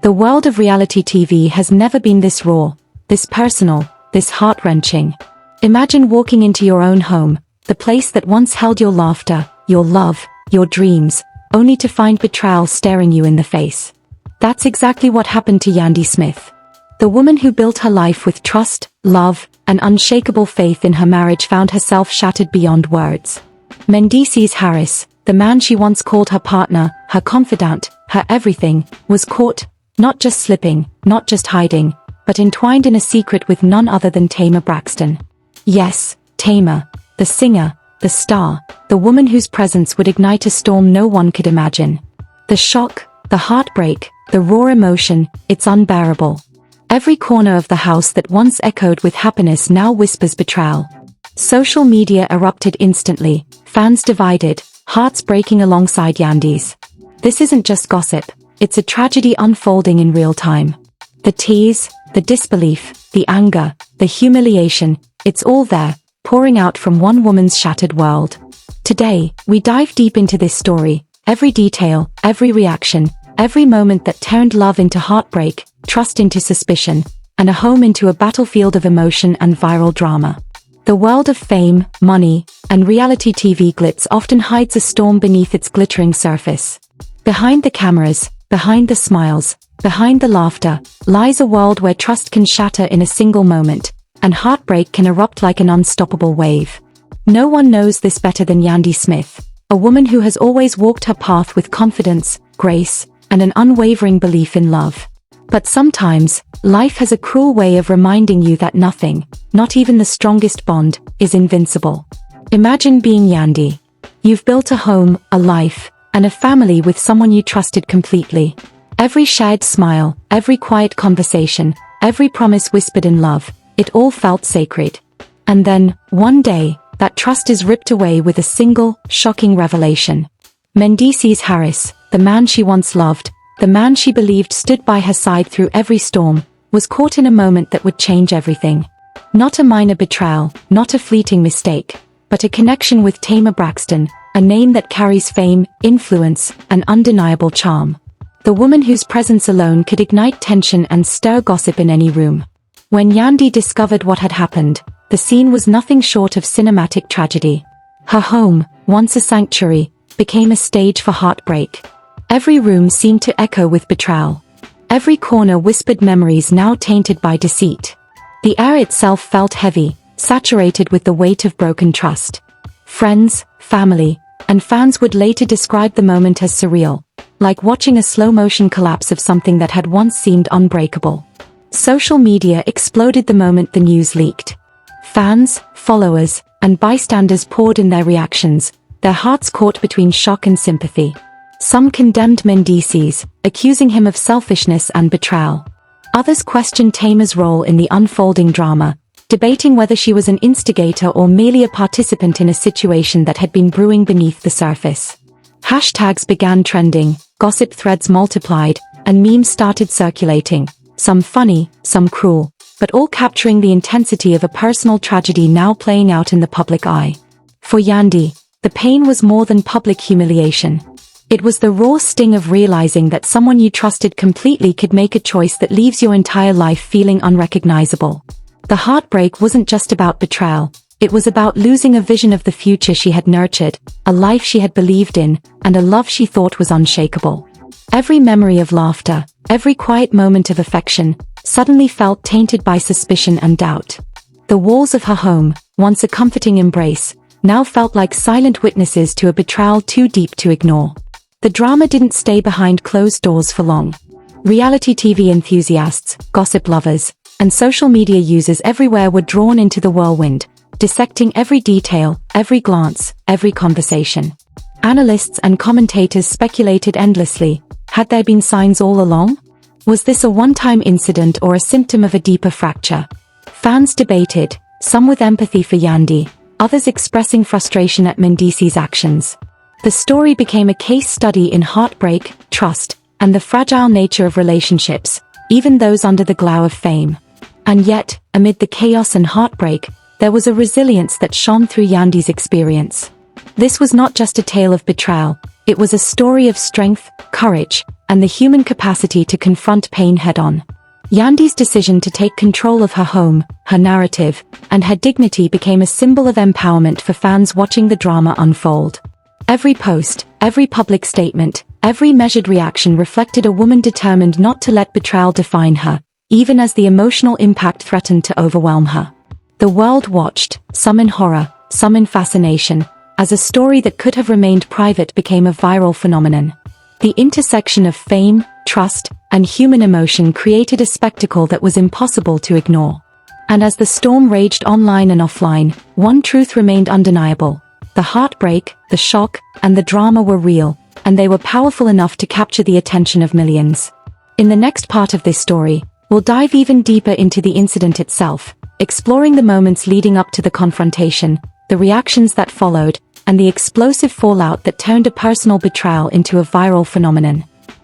The world of reality TV has never been this raw, this personal, this heart-wrenching. Imagine walking into your own home, the place that once held your laughter, your love, your dreams, only to find betrayal staring you in the face. That's exactly what happened to Yandy Smith. The woman who built her life with trust, love, and unshakable faith in her marriage found herself shattered beyond words. Mendeecees Harris, the man she once called her partner, her confidant, her everything, was caught, not just slipping, not just hiding, but entwined in a secret with none other than Tamar Braxton. Yes, Tamar, the singer, the star, the woman whose presence would ignite a storm no one could imagine. The shock, the heartbreak, the raw emotion, it's unbearable. Every corner of the house that once echoed with happiness now whispers betrayal. Social media erupted instantly, fans divided, hearts breaking alongside Yandy's. This isn't just gossip, it's a tragedy unfolding in real time. The tears, the disbelief, the anger, the humiliation, it's all there, pouring out from one woman's shattered world. Today, we dive deep into this story, every detail, every reaction, every moment that turned love into heartbreak, trust into suspicion, and a home into a battlefield of emotion and viral drama. The world of fame, money, and reality TV glitz often hides a storm beneath its glittering surface. Behind the cameras, behind the smiles, behind the laughter, lies a world where trust can shatter in a single moment, and heartbreak can erupt like an unstoppable wave. No one knows this better than Yandy Smith, a woman who has always walked her path with confidence, grace, and an unwavering belief in love. But sometimes, life has a cruel way of reminding you that nothing, not even the strongest bond, is invincible. Imagine being Yandy. You've built a home, a life, and a family with someone you trusted completely. Every shared smile, every quiet conversation, every promise whispered in love, it all felt sacred. And then, one day, that trust is ripped away with a single, shocking revelation. Mendeecees Harris, the man she once loved, the man she believed stood by her side through every storm, was caught in a moment that would change everything. Not a minor betrayal, not a fleeting mistake, but a connection with Tamar Braxton, a name that carries fame, influence, and undeniable charm. The woman whose presence alone could ignite tension and stir gossip in any room. When Yandy discovered what had happened, the scene was nothing short of cinematic tragedy. Her home, once a sanctuary, became a stage for heartbreak. Every room seemed to echo with betrayal. Every corner whispered memories now tainted by deceit. The air itself felt heavy, saturated with the weight of broken trust. Friends, family, and fans would later describe the moment as surreal, like watching a slow-motion collapse of something that had once seemed unbreakable. Social media exploded the moment the news leaked. Fans, followers, and bystanders poured in their reactions, their hearts caught between shock and sympathy. Some condemned Mendeecees, accusing him of selfishness and betrayal. Others questioned Tamar's role in the unfolding drama, debating whether she was an instigator or merely a participant in a situation that had been brewing beneath the surface. Hashtags began trending, gossip threads multiplied, and memes started circulating, some funny, some cruel, but all capturing the intensity of a personal tragedy now playing out in the public eye. For Yandy, the pain was more than public humiliation. It was the raw sting of realizing that someone you trusted completely could make a choice that leaves your entire life feeling unrecognizable. The heartbreak wasn't just about betrayal, it was about losing a vision of the future she had nurtured, a life she had believed in, and a love she thought was unshakable. Every memory of laughter, every quiet moment of affection, suddenly felt tainted by suspicion and doubt. The walls of her home, once a comforting embrace, now felt like silent witnesses to a betrayal too deep to ignore. The drama didn't stay behind closed doors for long. Reality TV enthusiasts, gossip lovers, and social media users everywhere were drawn into the whirlwind, dissecting every detail, every glance, every conversation. Analysts and commentators speculated endlessly. Had there been signs all along? Was this a one-time incident or a symptom of a deeper fracture? Fans debated, some with empathy for Yandy, others expressing frustration at Mendeecees' actions. The story became a case study in heartbreak, trust, and the fragile nature of relationships, even those under the glow of fame. And yet, amid the chaos and heartbreak, there was a resilience that shone through Yandy's experience. This was not just a tale of betrayal, it was a story of strength, courage, and the human capacity to confront pain head-on. Yandy's decision to take control of her home, her narrative, and her dignity became a symbol of empowerment for fans watching the drama unfold. Every post, every public statement, every measured reaction reflected a woman determined not to let betrayal define her, even as the emotional impact threatened to overwhelm her. The world watched, some in horror, some in fascination, as a story that could have remained private became a viral phenomenon. The intersection of fame, trust, and human emotion created a spectacle that was impossible to ignore. And as the storm raged online and offline, one truth remained undeniable. The heartbreak, the shock, and the drama were real, and they were powerful enough to capture the attention of millions. In the next part of this story, we'll dive even deeper into the incident itself, exploring the moments leading up to the confrontation, the reactions that followed, and the explosive fallout that turned a personal betrayal into a viral phenomenon.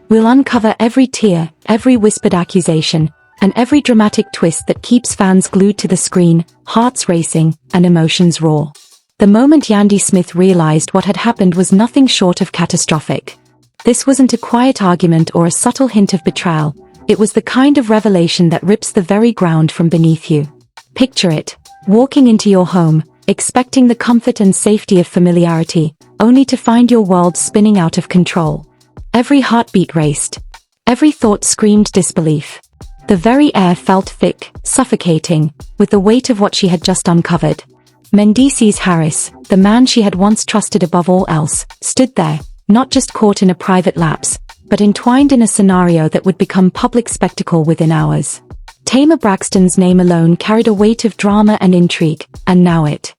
We'll uncover every tear, every whispered accusation, and every dramatic twist that keeps fans glued to the screen, hearts racing, and emotions raw. The moment Yandy Smith realized what had happened was nothing short of catastrophic. This wasn't a quiet argument or a subtle hint of betrayal, it was the kind of revelation that rips the very ground from beneath you. Picture it, walking into your home, expecting the comfort and safety of familiarity, only to find your world spinning out of control. Every heartbeat raced. Every thought screamed disbelief. The very air felt thick, suffocating, with the weight of what she had just uncovered. Mendeecees Harris, the man she had once trusted above all else, stood there, not just caught in a private lapse, but entwined in a scenario that would become public spectacle within hours. Tamar Braxton's name alone carried a weight of drama and intrigue, and now it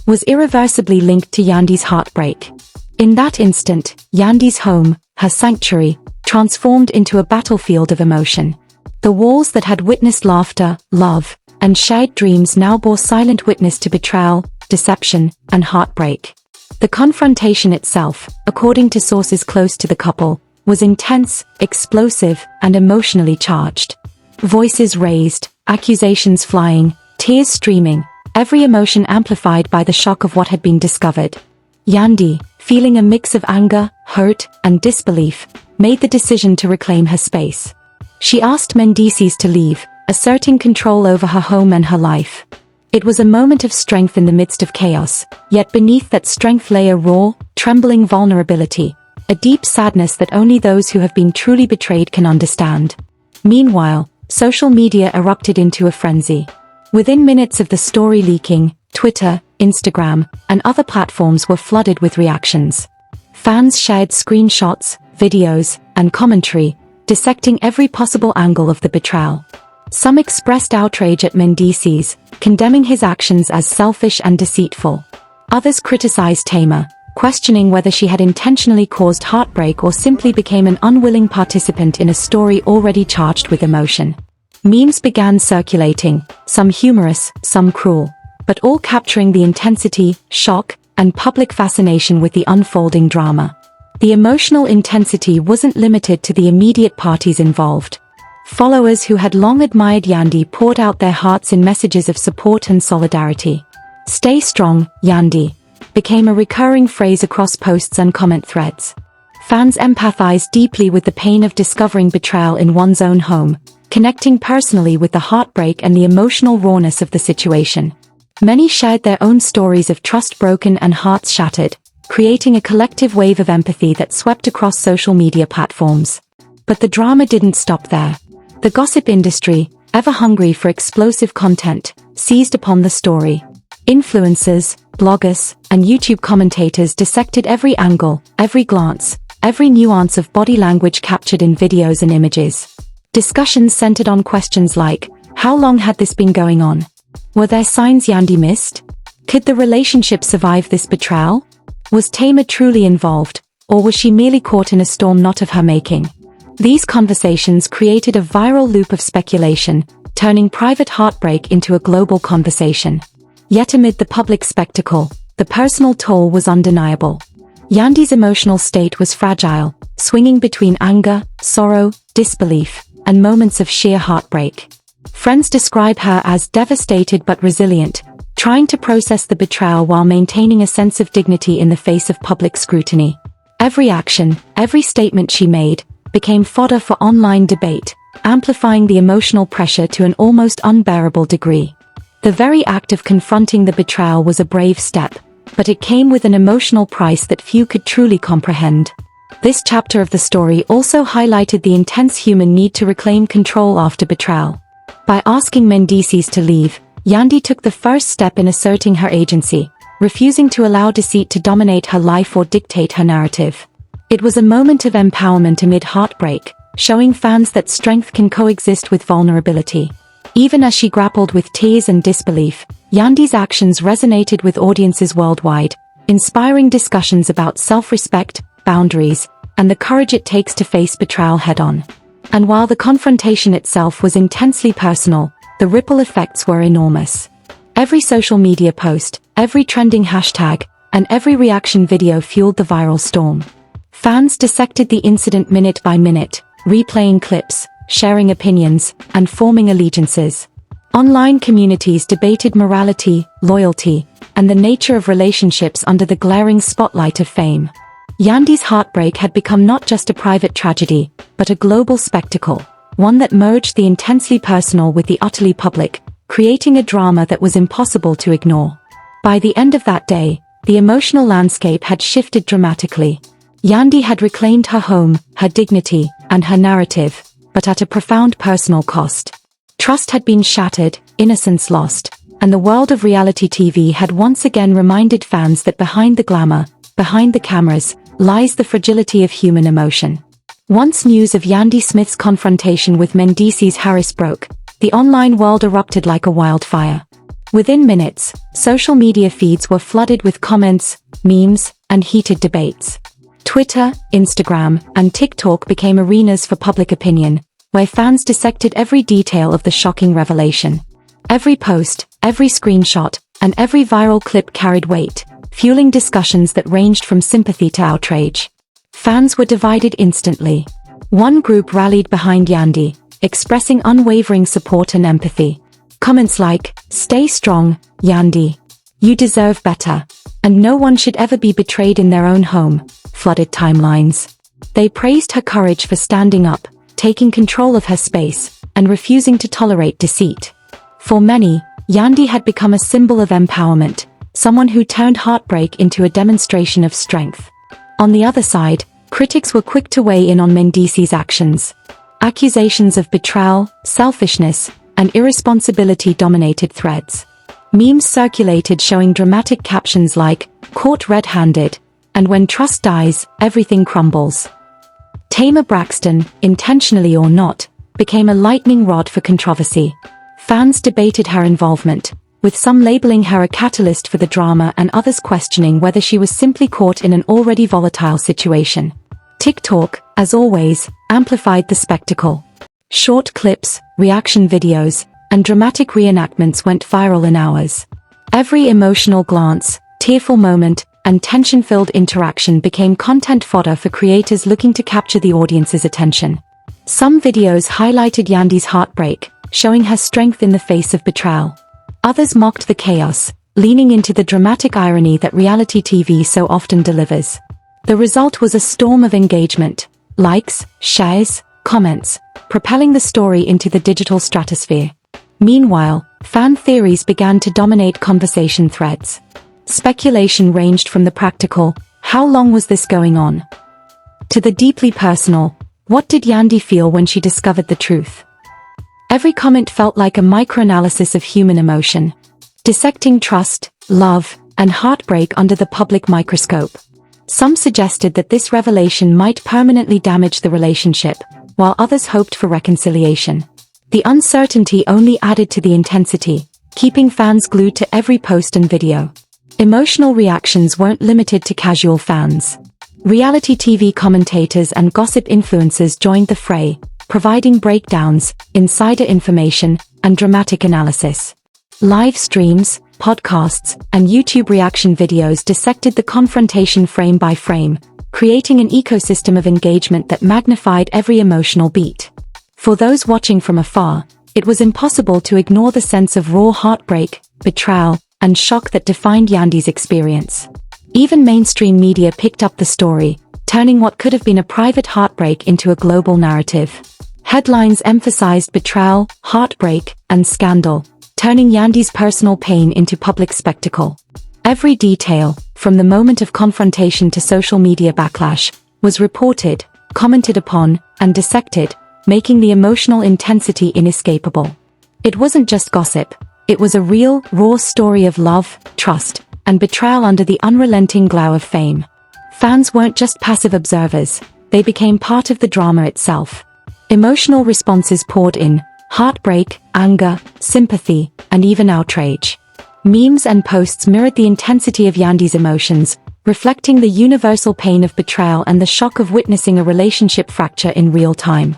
was irreversibly linked to Yandy's heartbreak. In that instant, Yandy's home, her sanctuary, transformed into a battlefield of emotion. The walls that had witnessed laughter, love, and shared dreams now bore silent witness to betrayal, deception, and heartbreak. The confrontation itself, according to sources close to the couple, was intense, explosive, and emotionally charged. Voices raised, accusations flying, tears streaming, every emotion amplified by the shock of what had been discovered. Yandy, feeling a mix of anger, hurt, and disbelief, made the decision to reclaim her space. She asked Mendeecees to leave, asserting control over her home and her life. It was a moment of strength in the midst of chaos, yet beneath that strength lay a raw, trembling vulnerability, a deep sadness that only those who have been truly betrayed can understand. Meanwhile, social media erupted into a frenzy. Within minutes of the story leaking, Twitter, Instagram, and other platforms were flooded with reactions. Fans shared screenshots, videos, and commentary, dissecting every possible angle of the betrayal. Some expressed outrage at Mendeecees, condemning his actions as selfish and deceitful. Others criticized Tamar, questioning whether she had intentionally caused heartbreak or simply became an unwilling participant in a story already charged with emotion. Memes began circulating, some humorous, some cruel, but all capturing the intensity, shock, and public fascination with the unfolding drama. The emotional intensity wasn't limited to the immediate parties involved. Followers who had long admired Yandy poured out their hearts in messages of support and solidarity. "Stay strong, Yandy," became a recurring phrase across posts and comment threads. Fans empathized deeply with the pain of discovering betrayal in one's own home, connecting personally with the heartbreak and the emotional rawness of the situation. Many shared their own stories of trust broken and hearts shattered, creating a collective wave of empathy that swept across social media platforms. But the drama didn't stop there. The gossip industry, ever hungry for explosive content, seized upon the story. Influencers, bloggers, and YouTube commentators dissected every angle, every glance, every nuance of body language captured in videos and images. Discussions centered on questions like, how long had this been going on? Were there signs Yandy missed? Could the relationship survive this betrayal? Was Tamar truly involved, or was she merely caught in a storm not of her making? These conversations created a viral loop of speculation, turning private heartbreak into a global conversation. Yet amid the public spectacle, the personal toll was undeniable. Yandy's emotional state was fragile, swinging between anger, sorrow, disbelief, and moments of sheer heartbreak. Friends describe her as devastated but resilient, trying to process the betrayal while maintaining a sense of dignity in the face of public scrutiny. Every action, every statement she made, became fodder for online debate, amplifying the emotional pressure to an almost unbearable degree. The very act of confronting the betrayal was a brave step, but it came with an emotional price that few could truly comprehend. This chapter of the story also highlighted the intense human need to reclaim control after betrayal. By asking Mendeecees to leave, Yandy took the first step in asserting her agency, refusing to allow deceit to dominate her life or dictate her narrative. It was a moment of empowerment amid heartbreak, showing fans that strength can coexist with vulnerability. Even as she grappled with tears and disbelief, Yandy's actions resonated with audiences worldwide, inspiring discussions about self-respect, boundaries, and the courage it takes to face betrayal head-on. And while the confrontation itself was intensely personal, the ripple effects were enormous. Every social media post, every trending hashtag, and every reaction video fueled the viral storm. Fans dissected the incident minute by minute, replaying clips, sharing opinions, and forming allegiances. Online communities debated morality, loyalty, and the nature of relationships under the glaring spotlight of fame. Yandy's heartbreak had become not just a private tragedy, but a global spectacle, one that merged the intensely personal with the utterly public, creating a drama that was impossible to ignore. By the end of that day, the emotional landscape had shifted dramatically. Yandy had reclaimed her home, her dignity, and her narrative, but at a profound personal cost. Trust had been shattered, innocence lost, and the world of reality TV had once again reminded fans that behind the glamour, behind the cameras, lies the fragility of human emotion. Once news of Yandy Smith's confrontation with Mendeecees Harris broke, the online world erupted like a wildfire. Within minutes, social media feeds were flooded with comments, memes, and heated debates. Twitter, Instagram, and TikTok became arenas for public opinion, where fans dissected every detail of the shocking revelation. Every post, every screenshot, and every viral clip carried weight, fueling discussions that ranged from sympathy to outrage. Fans were divided instantly. One group rallied behind Yandy, expressing unwavering support and empathy. Comments like, "Stay strong, Yandy. You deserve better," and "No one should ever be betrayed in their own home," flooded timelines. They praised her courage for standing up, taking control of her space, and refusing to tolerate deceit. For many, Yandy had become a symbol of empowerment, someone who turned heartbreak into a demonstration of strength. On the other side, critics were quick to weigh in on Mendeecees' actions. Accusations of betrayal, selfishness, and irresponsibility dominated threads. Memes circulated showing dramatic captions like, "Caught red-handed," and "When trust dies, everything crumbles." Tamar Braxton, intentionally or not, became a lightning rod for controversy. Fans debated her involvement, with some labeling her a catalyst for the drama and others questioning whether she was simply caught in an already volatile situation. TikTok, as always, amplified the spectacle. Short clips, reaction videos, and dramatic reenactments went viral in hours. Every emotional glance, tearful moment, and tension-filled interaction became content fodder for creators looking to capture the audience's attention. Some videos highlighted Yandy's heartbreak, showing her strength in the face of betrayal. Others mocked the chaos, leaning into the dramatic irony that reality TV so often delivers. The result was a storm of engagement, likes, shares, comments, propelling the story into the digital stratosphere. Meanwhile, fan theories began to dominate conversation threads. Speculation ranged from the practical, "How long was this going on?" to the deeply personal, "What did Yandy feel when she discovered the truth?" Every comment felt like a microanalysis of human emotion, dissecting trust, love, and heartbreak under the public microscope. Some suggested that this revelation might permanently damage the relationship, while others hoped for reconciliation. The uncertainty only added to the intensity, keeping fans glued to every post and video. Emotional reactions weren't limited to casual fans. Reality TV commentators and gossip influencers joined the fray, providing breakdowns, insider information, and dramatic analysis. Live streams, podcasts, and YouTube reaction videos dissected the confrontation frame by frame, creating an ecosystem of engagement that magnified every emotional beat. For those watching from afar, it was impossible to ignore the sense of raw heartbreak, betrayal, and shock that defined Yandy's experience. Even mainstream media picked up the story, turning what could have been a private heartbreak into a global narrative. Headlines emphasized betrayal, heartbreak, and scandal, turning Yandy's personal pain into public spectacle. Every detail, from the moment of confrontation to social media backlash, was reported, commented upon, and dissected, making the emotional intensity inescapable. It wasn't just gossip, it was a real, raw story of love, trust, and betrayal under the unrelenting glow of fame. Fans weren't just passive observers, they became part of the drama itself. Emotional responses poured in: heartbreak, anger, sympathy, and even outrage. Memes and posts mirrored the intensity of Yandy's emotions, reflecting the universal pain of betrayal and the shock of witnessing a relationship fracture in real time.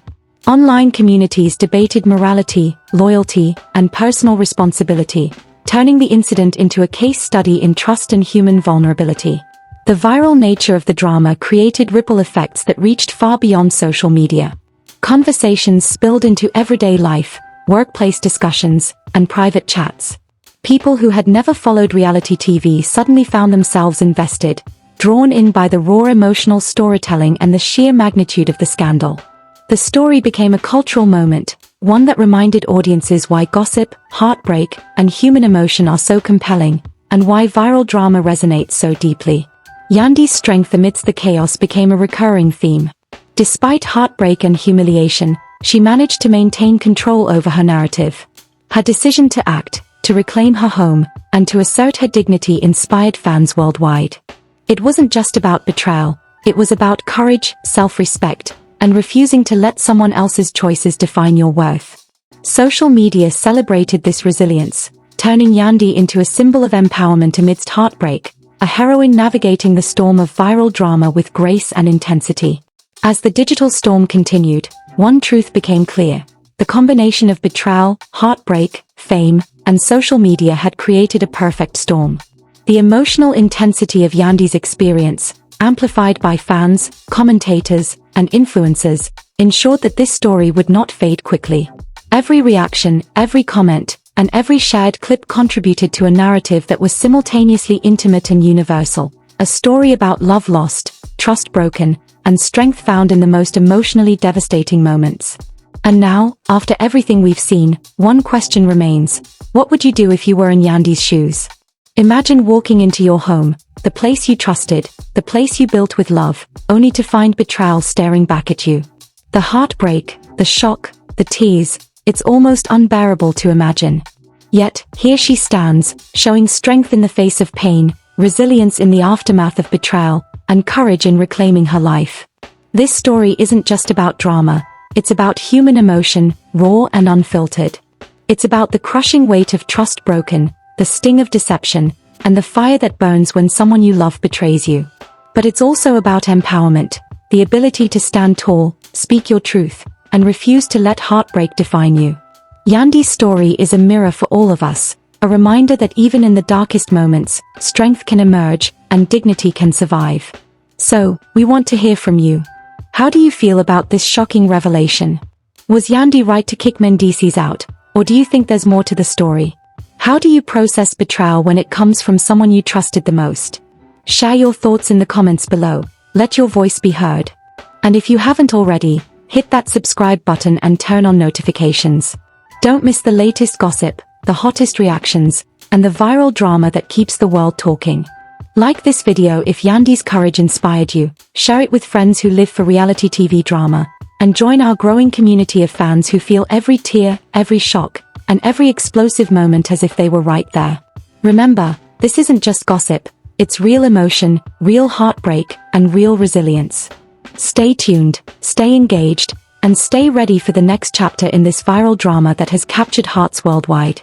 Online communities debated morality, loyalty, and personal responsibility, turning the incident into a case study in trust and human vulnerability. The viral nature of the drama created ripple effects that reached far beyond social media. Conversations spilled into everyday life, workplace discussions, and private chats. People who had never followed reality TV suddenly found themselves invested, drawn in by the raw emotional storytelling and the sheer magnitude of the scandal. The story became a cultural moment, one that reminded audiences why gossip, heartbreak, and human emotion are so compelling, and why viral drama resonates so deeply. Yandy's strength amidst the chaos became a recurring theme. Despite heartbreak and humiliation, she managed to maintain control over her narrative. Her decision to act, to reclaim her home, and to assert her dignity inspired fans worldwide. It wasn't just about betrayal, it was about courage, self-respect, and refusing to let someone else's choices define your worth. Social media celebrated this resilience, turning Yandy into a symbol of empowerment amidst heartbreak, a heroine navigating the storm of viral drama with grace and intensity. As the digital storm continued, one truth became clear: the combination of betrayal, heartbreak, fame, and social media had created a perfect storm. The emotional intensity of Yandy's experience, amplified by fans, commentators, and influencers, ensured that this story would not fade quickly. Every reaction, every comment, and every shared clip contributed to a narrative that was simultaneously intimate and universal, a story about love lost, trust broken, and strength found in the most emotionally devastating moments. And now, after everything we've seen, one question remains: what would you do if you were in Yandy's shoes? Imagine walking into your home, the place you trusted, the place you built with love, only to find betrayal staring back at you. The heartbreak, the shock, the tears, it's almost unbearable to imagine. Yet, here she stands, showing strength in the face of pain, resilience in the aftermath of betrayal, and courage in reclaiming her life. This story isn't just about drama, it's about human emotion, raw and unfiltered. It's about the crushing weight of trust broken, the sting of deception, and the fire that burns when someone you love betrays you. But it's also about empowerment, the ability to stand tall, speak your truth, and refuse to let heartbreak define you. Yandy's story is a mirror for all of us, a reminder that even in the darkest moments, strength can emerge, and dignity can survive. So, we want to hear from you. How do you feel about this shocking revelation? Was Yandy right to kick Mendeecees out, or do you think there's more to the story? How do you process betrayal when it comes from someone you trusted the most? Share your thoughts in the comments below, let your voice be heard. And if you haven't already, hit that subscribe button and turn on notifications. Don't miss the latest gossip, the hottest reactions, and the viral drama that keeps the world talking. Like this video if Yandy's courage inspired you, share it with friends who live for reality TV drama, and join our growing community of fans who feel every tear, every shock, and every explosive moment as if they were right there. Remember, this isn't just gossip, it's real emotion, real heartbreak, and real resilience. Stay tuned, stay engaged, and stay ready for the next chapter in this viral drama that has captured hearts worldwide.